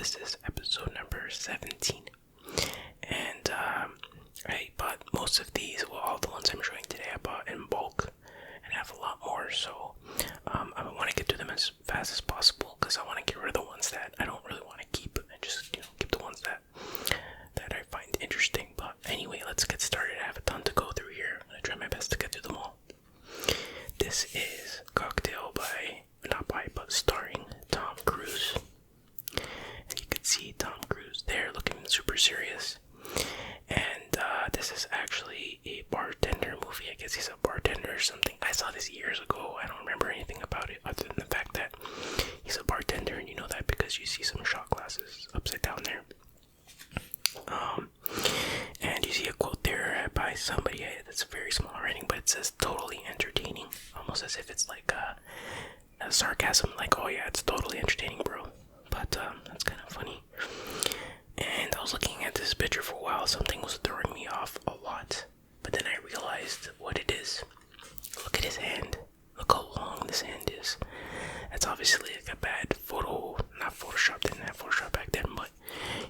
This is episode number 17. And I bought most of these, well, all the ones I'm showing today, I bought in bulk and have a lot more. So I want to get through them as fast as possible because I want to get rid of the ones that I don't really want to keep and just, keep the ones that I find interesting. But anyway, let's get started. I have a ton to go through here. I'm going to try my best to get through them all. This is Cocktail but starring Tom Cruise. And you can see Tom Cruise there looking super serious. And this is actually a bartender movie. I guess he's a bartender or something. I saw this years ago. I don't remember anything about it other than the fact that he's a bartender, and you know that because you see some shot glasses upside down there. And you see a quote there by somebody that's very small writing, but it says totally entertaining, almost as if it's like a sarcasm, like, oh yeah, it's totally entertaining, bro. But that's kind of funny. And I was looking at this picture for a while. Something was throwing me off a lot, but then I realized what it is. Look at his hand. Look how long this hand is. That's obviously like a bad photo, not Photoshop, didn't have Photoshop back then, but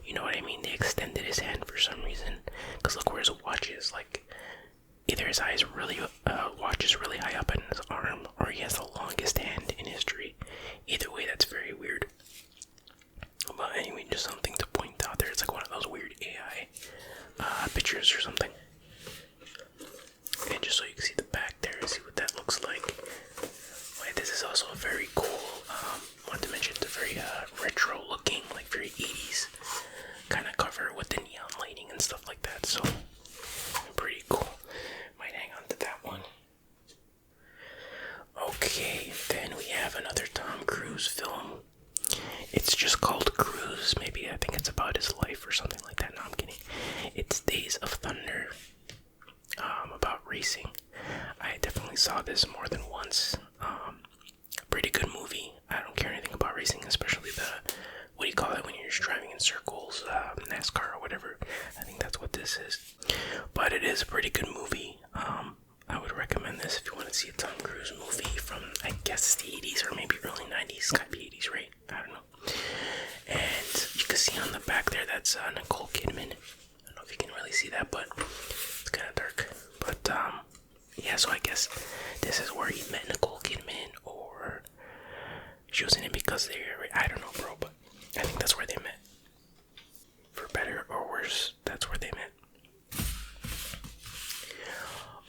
you know what I mean. They extended his hand for some reason, because look where his watch is. Like, either his watch is really high up in his arm, or he has the longest hand in history. Either way, that's very weird. But anyway, just something to point out there. It's like one of those weird AI pictures or something. And just so you can see the back there, see what that looks like. Wait, this is also a very cool, I want to mention, it's a very retro looking, like very 80s kind of cover with the neon lighting and stuff like that. So, pretty cool. Might hang on to that one. Okay, then we have another Tom Cruise film. It's just called Cruise. Maybe I think it's about his life or something like that. No, I'm kidding. It's Days of Thunder. About racing. I definitely saw this more than once. Pretty good movie. I don't care anything about racing, especially what do you call it when you're just driving in circles, NASCAR or whatever. I think that's what this is. But it is a pretty good movie. I would recommend this if you want to see a Tom Cruise movie from, I guess, the 80s or maybe early 90s. It's gotta be 80s, right? I don't know. And you can see on the back there, that's Nicole Kidman. I don't know if you can really see that, but it's kind of dark. But, yeah, so I guess this is where he met Nicole Kidman, or she was in it because I don't know, bro, but I think that's where they met. For better or worse, that's where they met.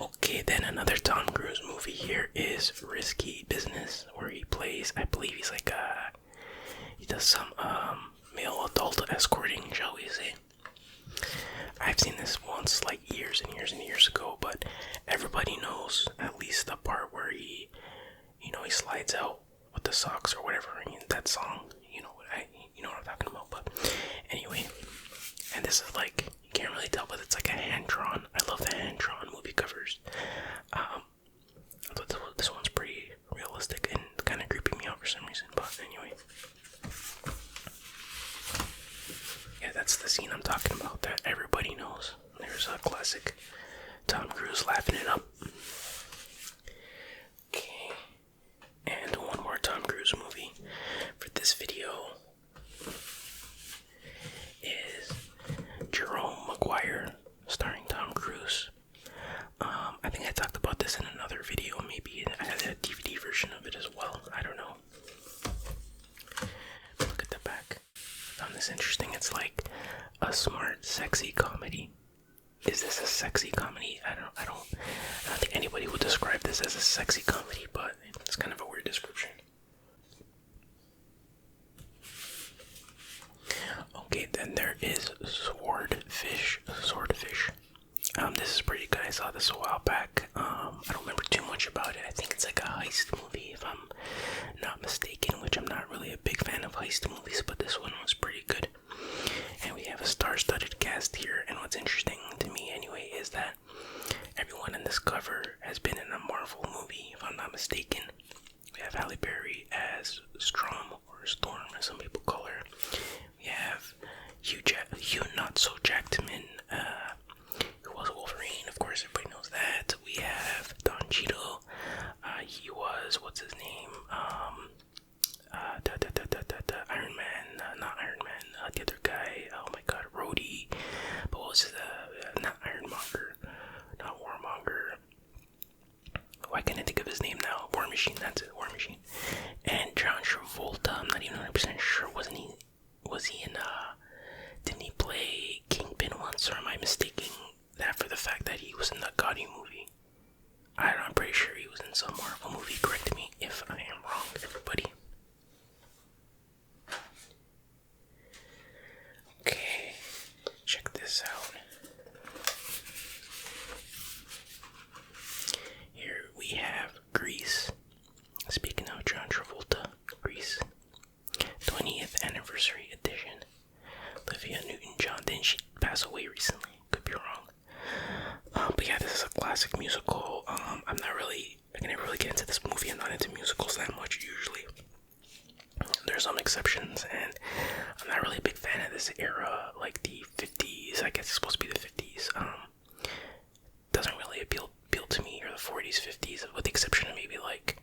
Okay, then another Tom Cruise movie here is Risky Business, where he plays, I believe he's like he does some male adult escorting, shall we say. I've seen this once, like years and years and years ago, but everybody knows at least the part where he slides out with the socks or whatever. I mean, that song, you know what I'm talking about. But anyway, and this is like, you can't really tell, but it's like a hand-drawn. I love the hand-drawn movie covers. I thought this one's pretty realistic and kind of creeping me out for some reason. But anyway, yeah, that's the scene I'm talking about that everybody knows. There's a classic Tom Cruise laughing it up. Okay, and one more Tom Cruise movie for this video is Jerome Maguire, starring Tom Cruise. I think I talked about this in another video. Maybe I had a DVD version of it as well. I don't know. Look at the back. I found this interesting. It's like a smart, sexy comedy. Is this a sexy comedy? I don't think anybody would describe this as a sexy comedy, but it's kind of a weird description. Okay, then there is Swordfish. This is pretty good. I saw this a while back. I don't remember too much about it. I think it's like a heist movie, if I'm not mistaken, which I'm not really a big fan of heist movies, but this one was pretty good. And we have a star-studded cast here, and what's interesting to me anyway is that everyone in this cover has been in a Marvel movie, if I'm not mistaken. We have Halle Berry as Storm, as some people call her. We have Hugh Not-So-Jackman, who was Wolverine, of course, everybody knows that. We have Don Cheadle, he was, what's his name, Iron Man, not Iron Man, was it? Not Ironmonger, not Warmonger. Why can't I think of his name now? War Machine, that's it, War Machine. And John Travolta, I'm not even 100% sure, was he in, didn't he play Kingpin once, or am I mistaking that for the fact that he was in the Gotti movie? I'm pretty sure he was in some Marvel movie, correct me if I am wrong, everybody. Okay, check this out. Here we have Grease. Speaking of John Travolta, Grease, 20th anniversary edition. Olivia Newton-John, didn't she pass away recently? Could be wrong. But yeah, this is a classic musical. I can never really get into this movie. I'm not into musicals that much usually. There's some exceptions, and I'm not really a big fan of this era, like the 50s. I guess it's supposed to be the 50s. Doesn't really appeal to me, or the 40s, 50s, with the exception of maybe like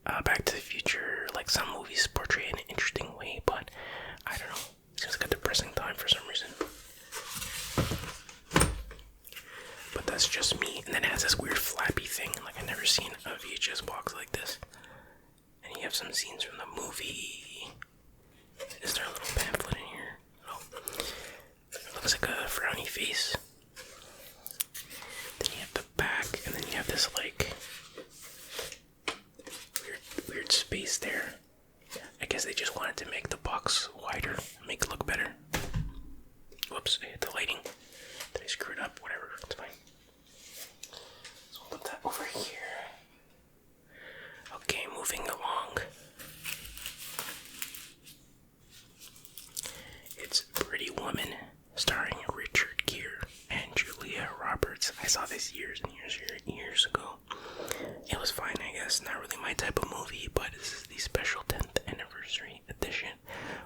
Back to the Future. Like some movies portray it in an interesting way, but I don't know. It seems like a depressing time for some reason. But that's just me. And then it has this weird flappy thing. Like I've never seen a VHS box like this. And you have some scenes from the movie. Is there a little pamphlet in here? Oh. It looks like a frowny face. Then you have the back, and then you have this like weird space there. I guess they just wanted to make the box wider, make it look better. Whoops, I hit the lighting. Did I screw it up? Whatever, it's fine. So I'll put that over here. Okay, moving along. It's Pretty Woman, starring Richard Gere and Julia Roberts. I saw this years and years ago. It was fine, I guess. Not really my type of movie, but this is the special 10th anniversary edition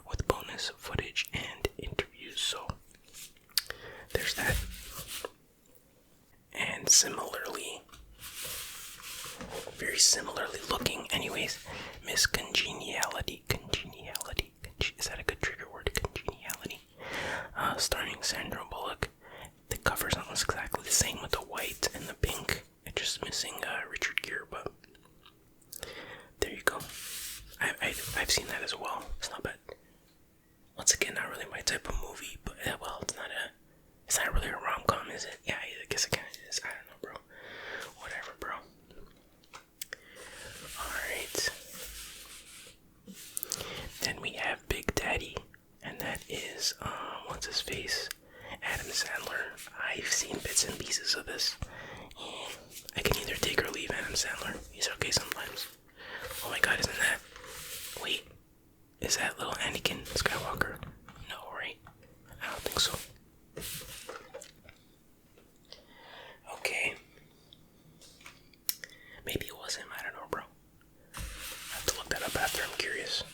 with bonus footage and interviews. So there's that. And very similarly looking, anyways, Miss Congeniality. Is that a good trigger word? Congeniality. Starring Sandra Bullock. The cover's almost exactly the same with the white and the pink. It's just missing Richard Gere, but there you go. I've seen that as well. It's not bad. Once again, not really my type of movie, but well, it's not really a rom-com, is it? Yeah, I guess it kind of is. I don't know, bro. Whatever, bro. Alright. Then we have Big Daddy, and that is, what's his face? Adam Sandler. I've seen bits and pieces of this. I can either take or leave Adam Sandler. He's okay sometimes. Oh my god, isn't that... Wait. Is that little Anakin Skywalker? No, right? I don't think so. Okay. Maybe it was him. I don't know, bro. I have to look that up after. I'm curious.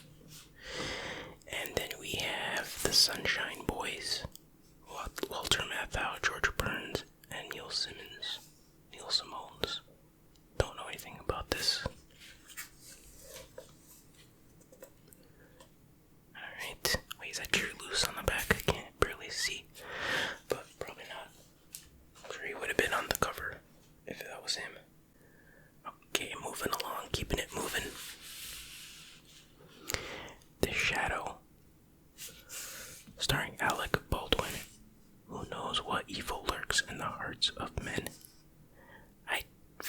And then we have the Sunshine Boys. Walter Matthau, George Burns, and Neil Simones. Don't know anything about this. Alright. Wait, is that Jerry Lewis on the back? I can't barely see. But probably not. I'm sure he would have been on the cover if that was him. Okay, moving along, keeping it moving. The Shadow. Starring Alec Baldwin. Who knows what evil lurks in the hearts of men? I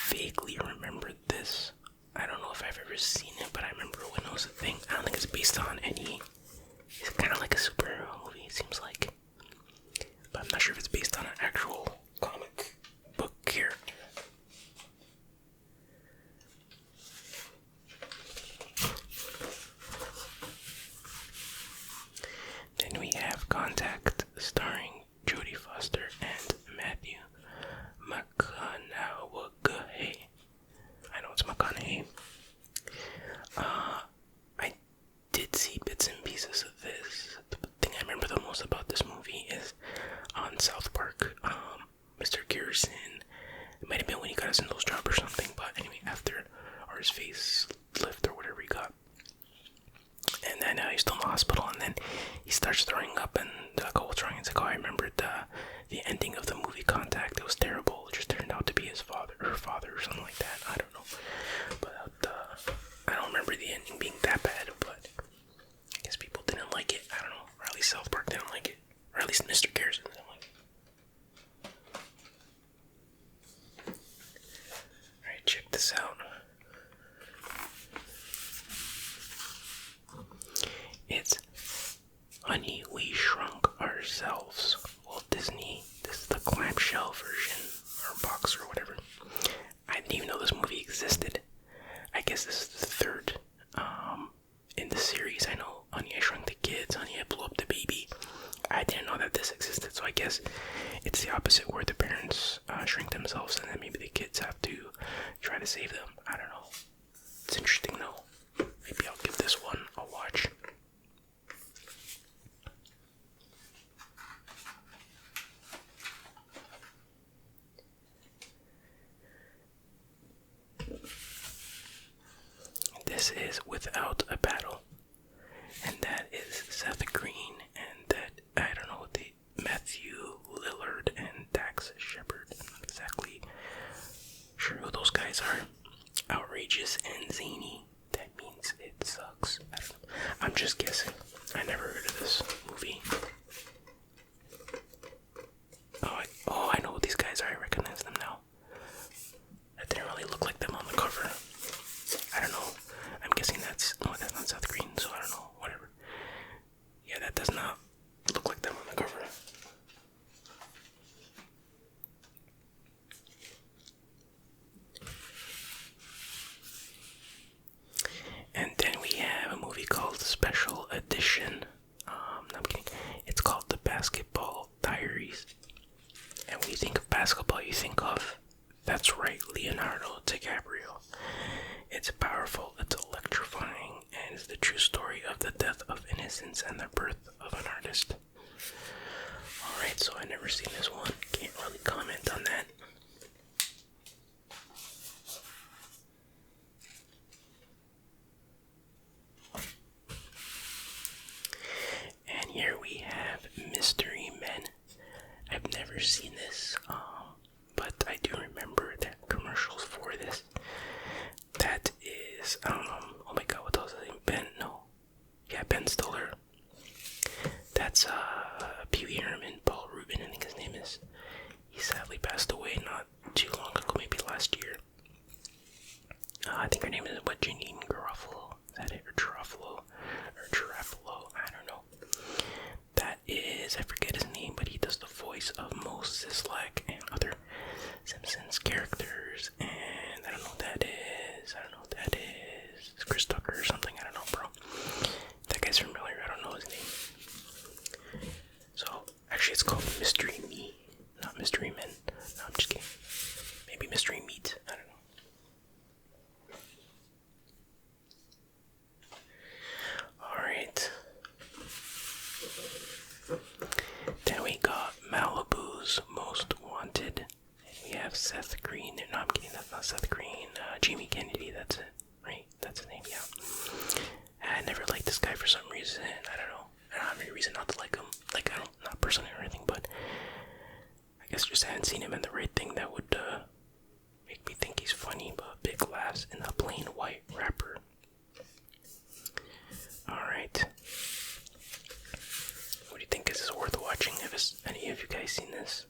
vaguely remember this. I don't know if I've ever seen it, but I remember when it was a thing. I don't think it's based on any... It's kind of like a superhero movie, it seems like. But I'm not sure if it's based on an actual comic book character. Then we have Contact, starring Jodie Foster and Matthew McConaughey. I know it's McConaughey. I did see bits and pieces of this. The thing I remember the most about this movie is on South Park. Mr. Garrison. It might have been when he got his nose job or something, but anyway, after, or his face lift or whatever he got. And then he's still in the hospital, and then he starts throwing up, and they're like, "Oh, what's wrong?" He's like, "Oh, I remembered the ending of the movie Contact. It was terrible. It just turned out to be his father, or her father, or something like that. I don't know, but I don't remember the ending being that bad. But I guess people didn't like it. I don't know, or at least South Park didn't like it, or at least Mr. Garrison didn't like it. All right, check this out. It's Honey, We Shrunk Ourselves. Walt Disney. This is the clamshell version, or box, or whatever. I didn't even know this movie existed. I guess this is the third in the series. I know Honey, I Shrunk the Kids, Honey, I Blew Up the Baby. I didn't know that this existed, so I guess it's the opposite, where the parents shrink themselves and then maybe the kids have to try to save them. I don't know. It's interesting though. Maybe I'll give this one a watch. This is Without a Battle, and that is Seth Green, and that, I don't know what Matthew Lillard and Dax Shepard. I'm not exactly sure who those guys are. Outrageous and zany. That means it sucks. I don't know. I'm just guessing. I never heard of this movie. I know what these guys are. I recognize them now. That didn't really look like them on the cover. I don't know. I'm guessing that's not Seth Green, so I don't know. Whatever. Yeah, that does not look like them on the cover. And then we have a movie called Special Edition. No, I'm kidding. It's called The Basketball Diaries. And when you think of basketball, you think of, that's right, Leonardo DiCaprio. It's powerful, it's electrifying, and it's the true story of the death of innocence and the birth of an artist. Alright, so I've never seen this one. Can't really comment on that. And here we have Mystery Men. I've never seen this, but I do remember that commercials for this. That is, oh my god, what was his name? Ben Stiller. That's, Pee Wee Herman, Paul Rubin, I think his name is. He sadly passed away not too long ago, maybe last year. I think her name is, Janine Garofalo? Is that it? Or Garofalo? I don't know. That is, I forget his name, but he does the voice of Mos Sislak and other Simpsons characters, and I don't know what that is. It's Chris Tucker or something, I don't know, bro. That guy's familiar, I don't know his name. So, actually it's called Mystery Me, not Mystery Men. No, I'm just kidding. Maybe Mystery Meat, I don't know. Alright. Then we got Malibu's Most Wanted. And we have Seth Green. No, I'm kidding, that's not Seth Green. Jamie Kennedy, that's it. Right? That's his name, yeah. I never liked this guy for some reason. I don't know. I don't have any reason not to like him. Like, not personally or anything, but I guess just hadn't seen him in the right thing that would make me think he's funny, but big laughs in a plain white wrapper. Alright. What do you think? Is this worth watching? Have any of you guys seen this?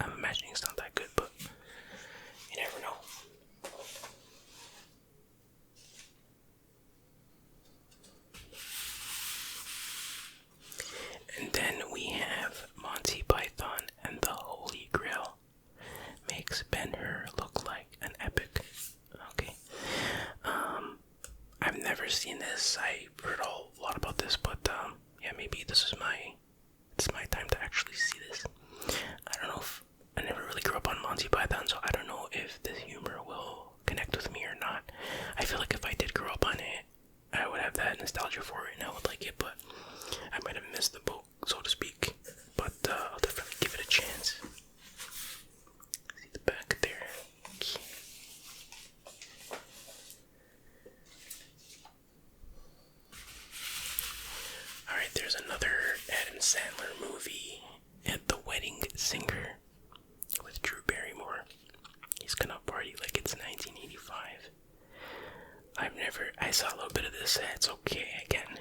I'm imagining it's not that good, but you never know. And then we have Monty Python and the Holy Grail. Makes Ben-Hur look like an epic. Okay. I've never seen this. I heard a lot about this, but yeah, maybe it's my time to actually see this. I don't know if I never really grew up on Monty Python, so I don't know if the humor will connect with me or not. I feel like if I did grow up on it, I would have that nostalgia for it and I would like it, but I might have missed the boat, so to speak. But I'll definitely give it a chance. See the back there. Okay. another Adam Sandler movie, at The Wedding Singer, with Drew Barrymore. He's gonna party like it's 1985. I saw a little bit of this, it's okay. Again,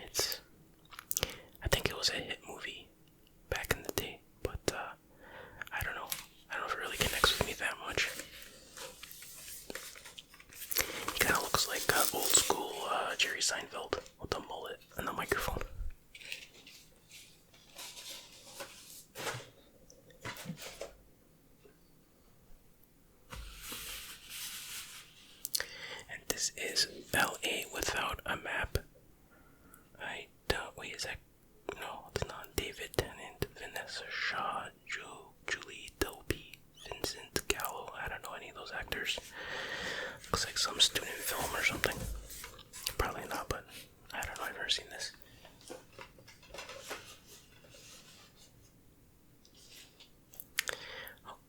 I think it was a hit movie back in the day, but I don't know if it really connects with me that much. He kind of looks like old school Jerry Seinfeld with the mullet and the microphone. And this is LA without a map. Wait, is that? No, it's not. David Tennant, Vanessa Shaw, Julie Delpy, Vincent Gallo. I don't know any of those actors. Looks like some student film or something. Probably not, but I don't know. I've never seen this.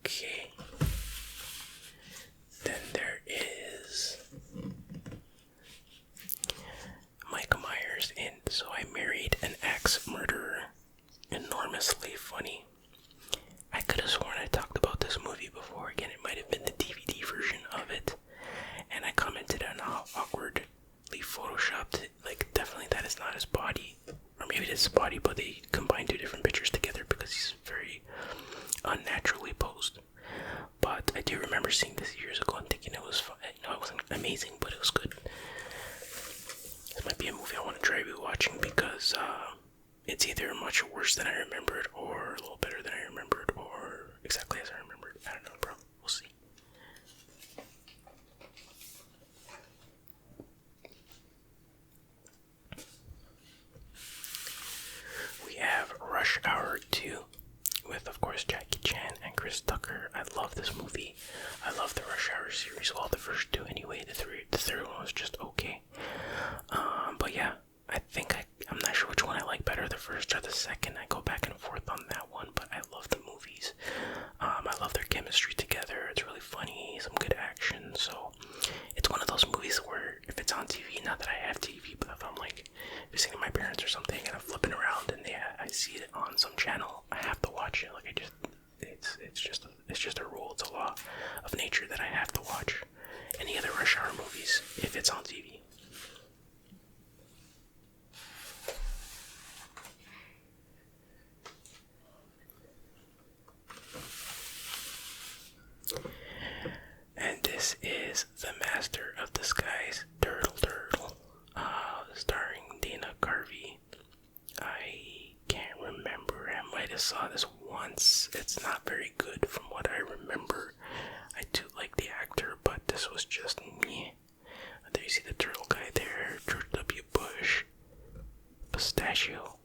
Okay. Then there is Mike Myers in So I Married an Axe Murderer. Enormously funny. I could have sworn I talked about this movie before. Again, it might have been the DVD version of it. And I commented on how awkwardly photoshopped, like, definitely that is not his body. Or maybe it is his body, but they combined two different pictures together because he's very unnaturally posed. But I do remember seeing this years ago and thinking it was fun. No, it wasn't amazing, but it was good. This might be a movie I want to try rewatching because it's either much worse than I remembered, or a little better than I remembered, or exactly as I remembered. I don't know, bro. We'll see. We have Rush Hour 2 with, of course, Jackie Chan and Chris Tucker. I love this movie. I love the Rush Hour series. Well, the first two anyway. The third one was just okay. But yeah, I'm not sure which one I like better, the first or the second. I go back and forth on that one, but I love the movies. I love their chemistry together. It's really funny, some good action. So it's one of those movies where if it's on TV, not that I have TV, but if I'm like visiting my parents or something and I'm flipping around and I see it on some channel, I have to watch it. Like it's just a rule. It's a law of nature that I have to watch any other Rush Hour movies if it's on TV. And this is The Master of Disguise, Turtle, starring Dana Carvey. I can't remember. I might have saw this once. It's not very good from what I remember. I do like the actor, but this was just meh. There you see the turtle guy there, George W. Bush, Pistachio,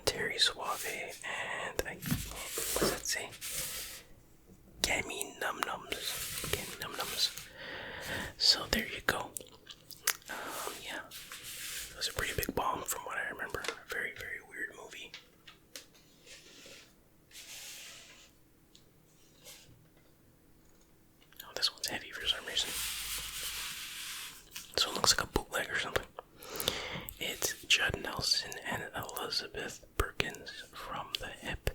Terry Suave, and what does that say? Gammy Num Nums. So there you go. Yeah. It was a pretty big bomb from what I remember. A very, very weird movie. Oh, this one's heavy for some reason. This one looks like a bootleg or something. It's Judd Nelson and Elizabeth Perkins from The Hip.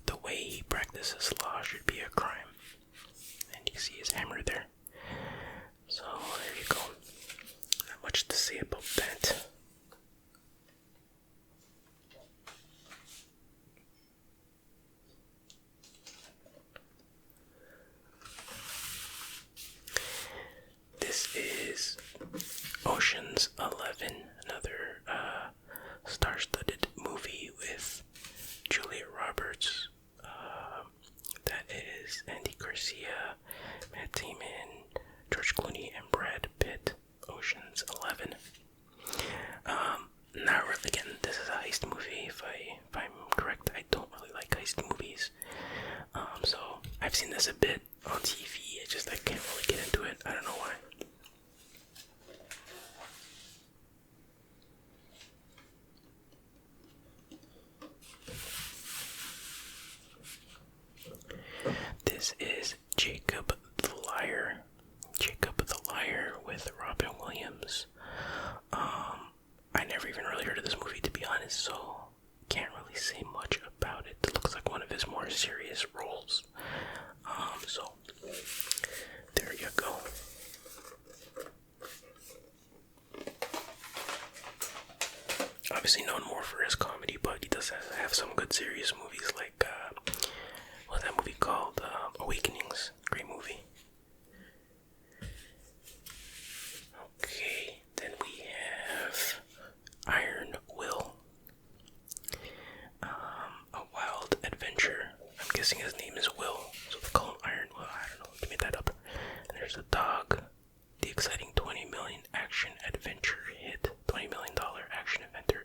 The way he practices law should be a crime. And you see his hammer there. So there you go. Not much to say about that. This is Ocean's 11, another star-studded movie with Julia Roberts. That is Andy Garcia, Matt Damon, George Clooney, and Brad Pitt. Ocean's 11. Not really. Again, this is a heist movie. If I'm correct, I don't really like heist movies. So I've seen this a bit on TV. I can't really get into it. I don't know why. This is Jacob the Liar. Jacob the Liar with Robin Williams. I never even really heard of this movie, so can't really say much about it. It looks like one of his more serious roles. So there you go. Obviously known more for his comedy, but he does have some good serious movies, like what's that movie called? Awakenings. Great movie. Okay, then we have Iron Will. A wild adventure. I'm guessing his name is Will, so they call him Iron Will. I don't know, they made that up. And there's a dog. The exciting $20 million action adventure hit. $20 million action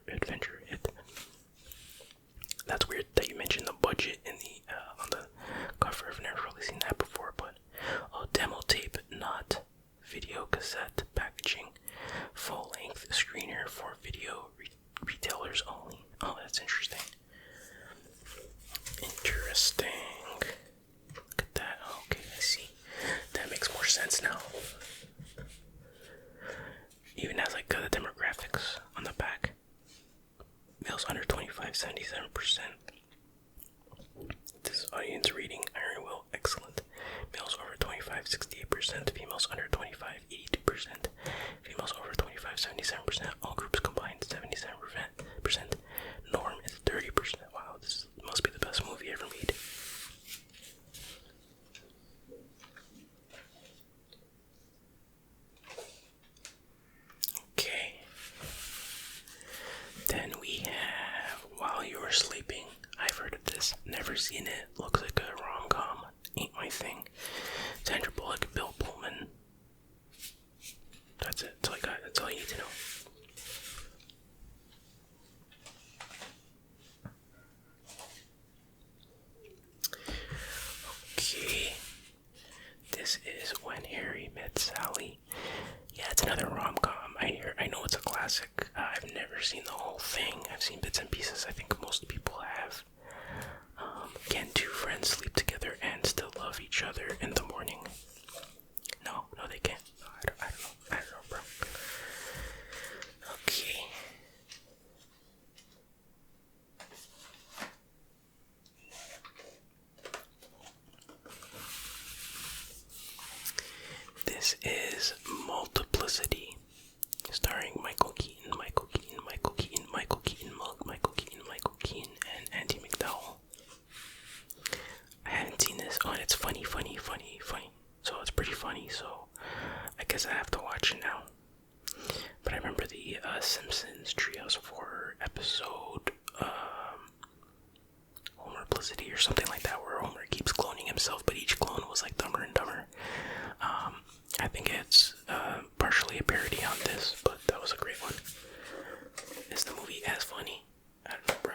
adventure hit. That's weird that you mentioned the budget in the on the cover. I've never really seen that before, but demo tape, not video cassette packaging, full length screener for video retailers only. Oh, that's interesting. Interesting. Look at that. Okay, I see. That makes more sense now. Even has like the demographics on the back. Males under 25, 77%. This audience reading, Iron Will, excellent. Males over 25, 68%. Females under 25, 82%. Females over 25, 77%. All groups combined, 77%. Norm is 30%. Wow, this must be the best movie ever made. Okay. Then we have While You Were Sleeping. I've heard of this, never seen it. Looks like a rom-com. Ain't my thing. Sandra Bullock, Bill Pullman. That's it. That's all I got. That's all you need to know. Okay. This is When Harry Met Sally. Yeah, it's another rom-com. I know it's a classic. I've never seen the whole thing. I've seen bits and pieces. I think most people have. Can two friends sleep together and still love each other in the morning? No, they can't. No, I don't know, bro. Okay. This is Multiplicity, starring Michael Keaton, and Andy McDowell. I haven't seen this. Oh, and it's funny. So it's pretty funny, so I guess I have to watch it now. But I remember the Simpsons Trios of Horror episode, Homerplicity or something like that, where Homer keeps cloning himself, but each clone was like Dumber and Dumber. I think it's partially a parody on this, but that was a great one. Is the movie as funny? I don't know, bro.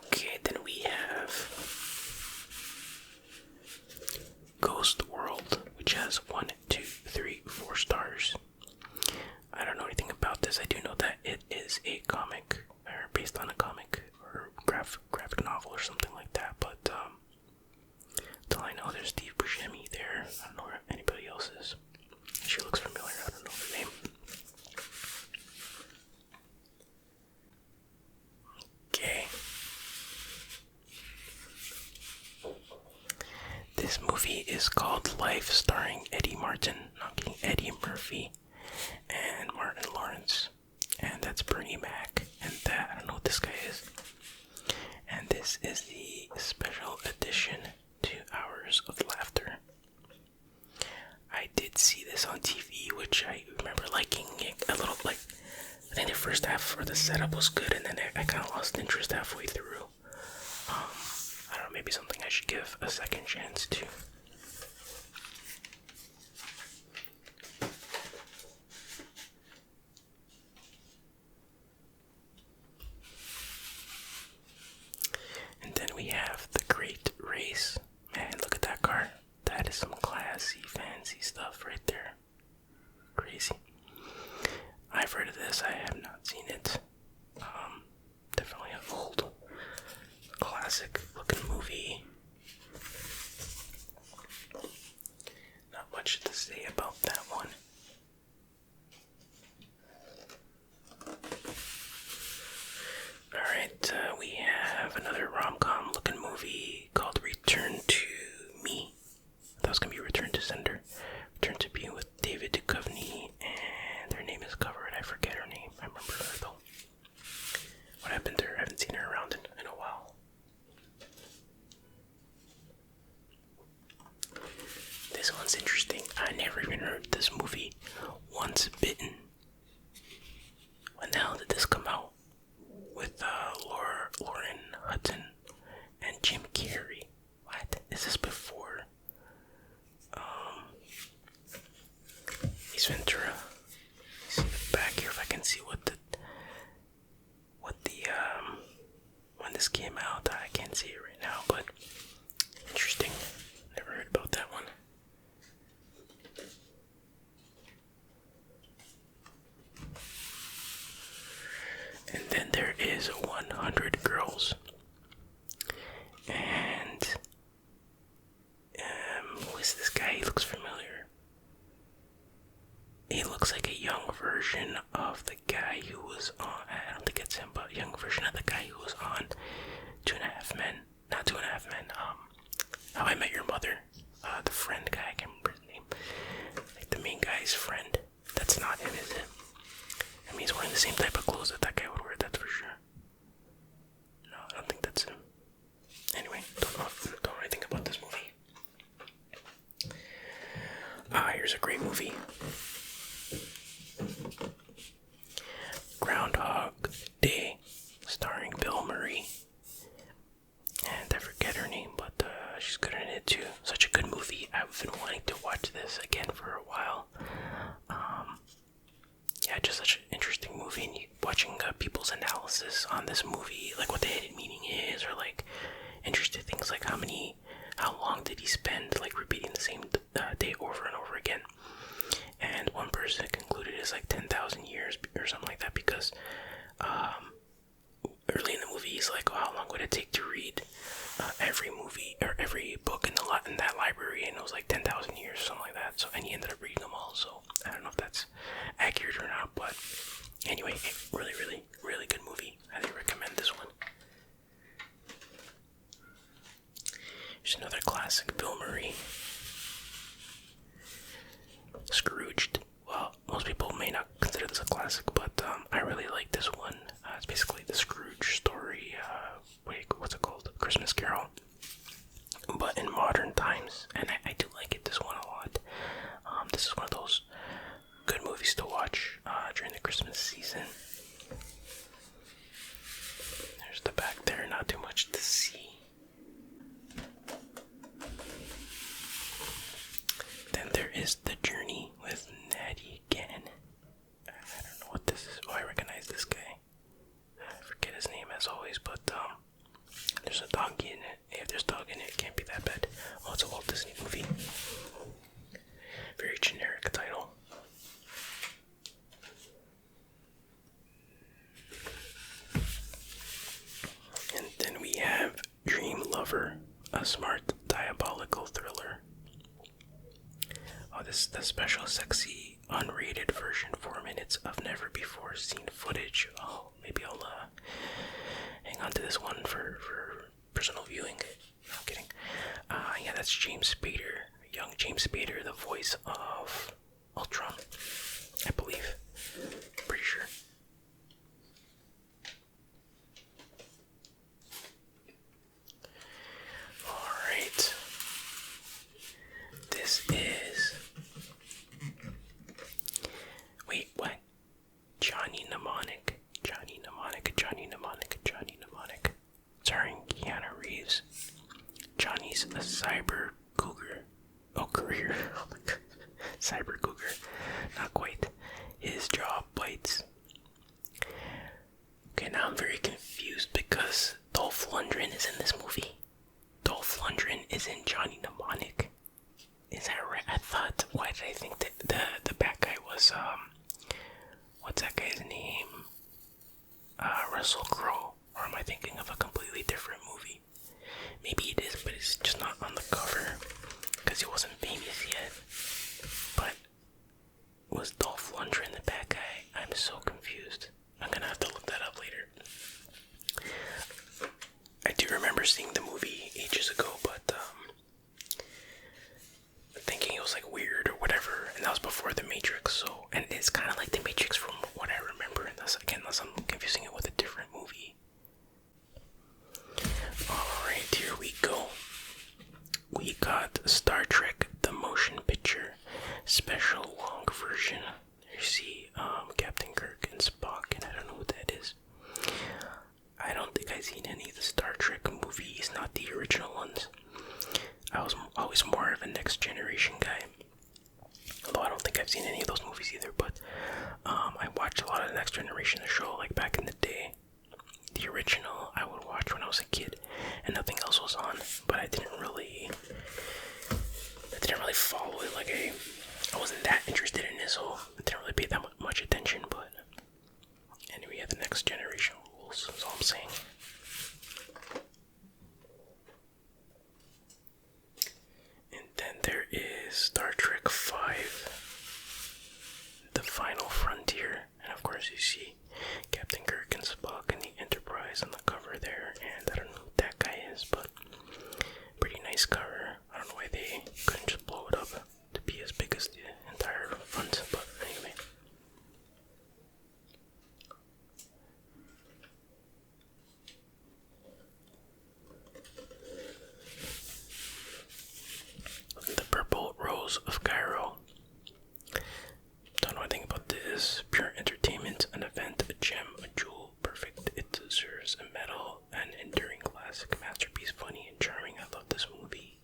Okay, then we have Ghost World, which has 1, 2, 3, 4 stars. I don't know anything about this. I do know that it is a comic, or based on a comic, or graphic novel or something like that, but till I know there's Steve Buscemi there. I don't know where anybody else is. She looks familiar. I don't know her name. Okay. This movie is called Life, starring Eddie Murphy, and Martin Lawrence. And that's Bernie Mac. And that, I don't know what this guy is. And this is the special edition 2 Hours of Laughter. I did see this on TV, which I remember liking it a little. Like, I think the first half or the setup was good, and then I kind of lost interest halfway through. I don't know, maybe something I should give a second chance to. And then we have The Great Race. Man, look at that car. That is some classy, fancy stuff right there. Crazy. I've heard of this. I have not seen it. Definitely an old, classic looking movie. Not much to say about that one. Descender returned to being with David Duchovny, and her name is covered. I forget her name. I remember her though. What happened to her? I haven't seen her around in a while. This one's interesting. I never even heard of this movie. Once Bitten. When the hell did this come out? With Lauren Hutton and Jim Carrey. What? Is this before? Ace Ventura. Let me see the back here if I can see what the when this came out. I can't see it right now, but interesting. Never heard about that one. And then there is 100 Girls. And who is this guy? He looks familiar. He looks like a young version of the guy who was on, I don't think it's him, but a young version of the guy who was on Two and a Half Men. Not Two and a Half Men, How I Met Your Mother. The friend guy, I can't remember his name. Like the main guy's friend. That's not him, is it? I mean, he's wearing the same type of clothes that guy would wear, that's for sure. No, I don't think that's him. Anyway, don't really think about this movie. Here's a great movie. Groundhog Day, starring Bill Murray. And I forget her name, but she's good in it too. Such a good movie. I've been wanting to watch this again for a while. Yeah, just such an interesting movie. And watching people's analysis on this movie, like what the hidden meaning is, or like interesting things like how long did he spend like repeating the same day over and over again. And one person concluded it's like 10,000 years or something like that, because early in the movie he's like, how long would it take to read every movie or every book in that library, and it was like 10,000 years or something like that. So, and he ended up reading them all. So I don't know if that's accurate or not, but anyway, really, really, really good movie. I highly recommend this one. Here's another classic, Bill Murray. Scrooged. Well, most people may not consider this a classic, but I really like this one. It's basically the Scrooge story. What's it called? Christmas Carol. But in modern times, and I do like this one a lot. This is one of those good movies to watch during the Christmas season. There's the back there, not too much to see. Then there is The Journey with Natty again. I don't know what this is. Oh, I recognize this guy. I forget his name as always, but there's a donkey in it. If there's a dog in it, it can't be that bad. Oh, it's a Walt Disney movie. Very generic title. And then we have Dream Lover, a smart, diabolical thriller. Oh, this is the special, sexy, unrated version. 4 minutes of never before seen footage. Oh, maybe I'll hang on to this one for personal viewing. No, I'm kidding. Yeah, that's James Spader, young James Spader, the voice of Ultron, I believe. Pretty sure. Alright. This is... Wait, what? Johnny Mnemonic. Starring Keanu Reeves. Johnny's a cyber cougar. Oh, career. Oh my god. Cyber cougar. Not quite. His jaw bites. Okay, now I'm very confused because Dolph Lundgren is in this movie. Dolph Lundgren is in Johnny Mnemonic. Is that right? I thought, why did I think that the bad guy was, what's that guy's name? Russell Crowe. Or am I thinking of a completely different movie? Maybe it is, but it's just not on the cover because he wasn't famous yet. But was Dolph Lundgren the bad guy? I'm so confused. I'm gonna have to look that up later. I do remember seeing the movie ages ago, but thinking it was Generation guy. Although I don't think I've seen any of those movies either, but I watched a lot of the Next Generation, the show, like back in the day. The original I would watch when I was a kid, and nothing else was on. But I didn't really follow it. Like I wasn't that interested in it, so I didn't really pay that much attention. But anyway, yeah, the Next Generation rules. That's all I'm saying. And then there is Star Trek V, The Final Frontier, and of course you see Captain Kirk and Spock and the Enterprise on the cover there, and I don't know who that guy is, but pretty nice cover. I don't know why they couldn't just blow it up to be as big as the entire front, but anyway. The Purple Rose of Cairo. Don't know anything about this. Pure entertainment, an event, a gem, a jewel, perfect. It deserves a medal, an enduring classic, masterpiece, funny and charming. I love this movie.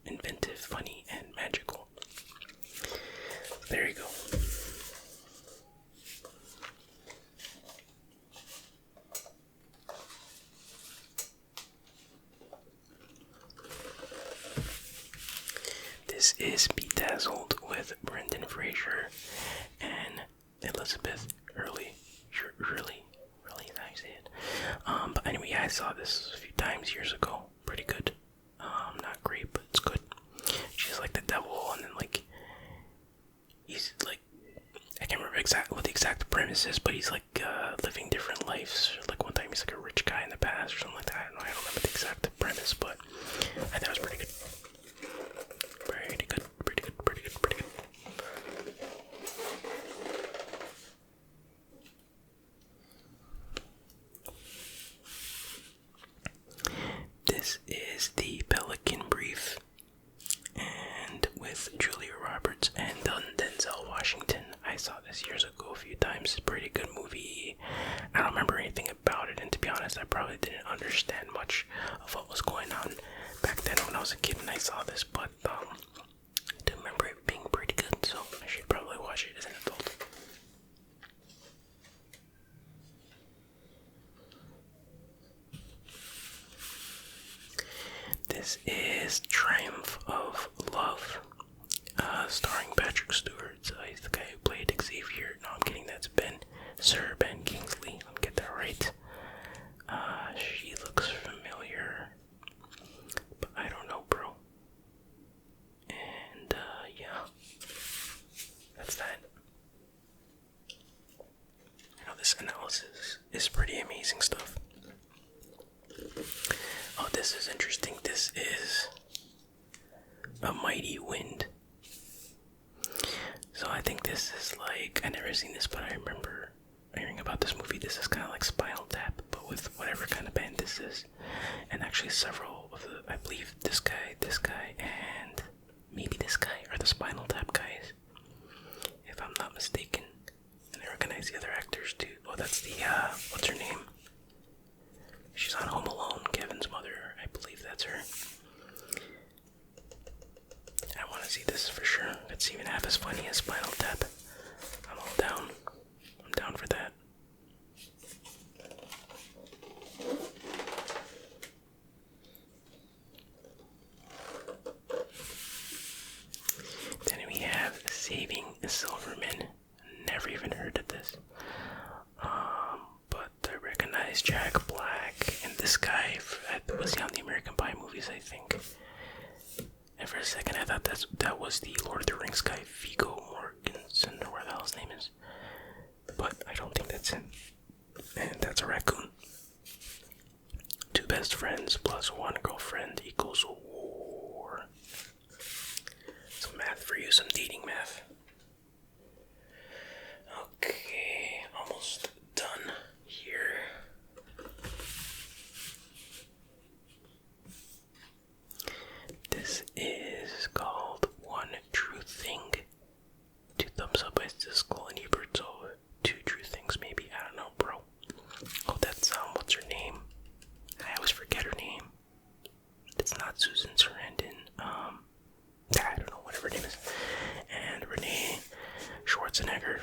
Inventive, funny, and magical. There you go. This is Bedazzled with Brendan Fraser and Elizabeth Hurley. Really, how you say it. But anyway, yeah, I saw this a few times years ago. Pretty good. Not great, but it's good. She's like the devil, and then like he's like, I can't remember exactly what the exact premise is, but he's like living different lives. Like one time he's like a rich guy in the past or something like that. I don't remember the exact premise, but I thought it was pretty good. Pretty good. This is the Pelican Brief, and with Julia Roberts and Denzel Washington. I saw this years ago a few times. It's a pretty good movie. I don't remember anything about it, and to be honest, I probably didn't understand much of what was going on back then when I was a kid and I saw this, but I do remember it being pretty good, so I should probably watch it as an adult. This is Triumph of Love, starring Patrick Stewart. He's the guy who played Xavier. No, I'm kidding, that's Sir Ben Kingsley. Let me get that right. She looks familiar, but I don't know, bro. And, yeah. That's that. You know, this analysis is pretty amazing stuff. Oh, this is interesting. This is A Mighty Wind. So I think this is like, I never seen this, but I remember hearing about this movie. This is kind of like Spinal Tap, but with whatever kind of band this is. And actually several of the, I believe this guy, and maybe this guy are the Spinal Tap guys, if I'm not mistaken. And I recognize the other actors too. Oh, that's the, what's her name? She's on Home Alone, Kevin's mother. I believe that's her. I want to see this for sure. If it's even half as funny as Spinal Tap, I'm all down. I'm down for that. Then we have Saving Silverman. Never even heard of this. But I recognize Jack Black and this guy. Was he on the American Pie movies, I think? And for a second I thought that was the Lord of the Rings guy, Viggo Mortensen, or where the hell his name is. But I don't think that's him. And that's a raccoon. Two best friends plus one girlfriend equals war. Some math for you, some dating math. Okay, almost done here. This is called One True Thing. 2 thumbs up by Siskel and Ebert, so 2 true things maybe. I don't know, bro. Oh, that's, what's her name? I always forget her name. It's not Susan Sarandon. Schwarzenegger.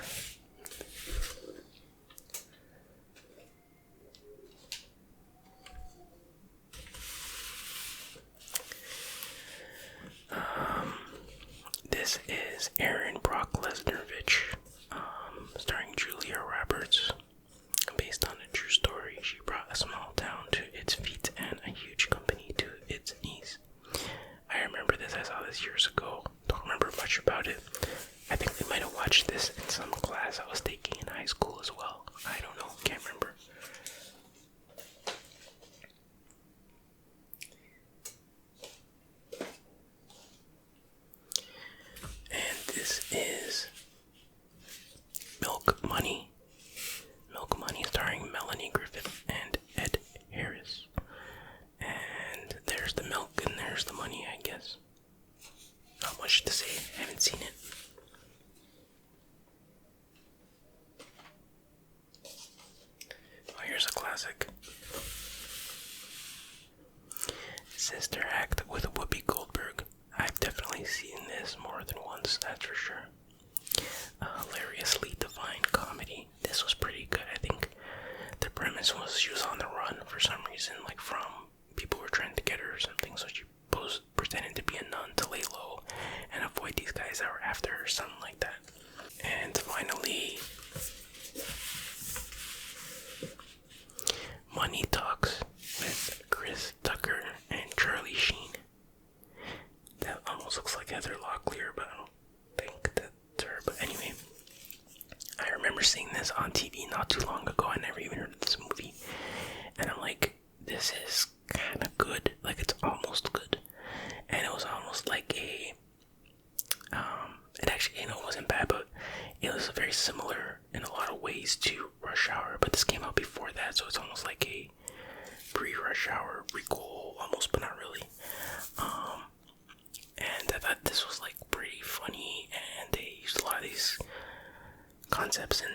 This is Aaron Brock Lesnarovich, starring Julia Roberts. Based on a true story, she brought a small town to its feet and a huge company to its knees. I remember this, I saw this years ago. Don't remember much about it. I think we might have watched this in some class I was taking in high school as well. I don't know, can't remember. And this is Milk Money. Milk Money starring Melanie Griffith and Ed Harris. And there's the milk and there's the money, I guess. Not much to say, I haven't seen it. Oh, here's a classic. Sister Act with Whoopi Goldberg. I've definitely seen this more than once, that's for sure. Hilariously divine comedy. This was pretty good, I think. The premise was she was on the run for some reason, like from people who were trying to get her or something, so she pretended to be a nun to lay low and avoid these guys that were after her, something like that. And finally, Money Talks with Chris Tucker and Charlie Sheen. That almost looks like Heather Locklear, but I don't think that's her. But anyway, I remember seeing this on TV not too long ago. I never even heard of this movie. And I'm like, this is kind of good. Like, it's almost good. And it was almost like a, it actually, it wasn't bad, but it was very similar in a lot of ways to Rush Hour. But this came out before that, so it's almost like a pre-Rush Hour prequel, almost, but not really. And I thought this was like pretty funny, and they used a lot of these concepts in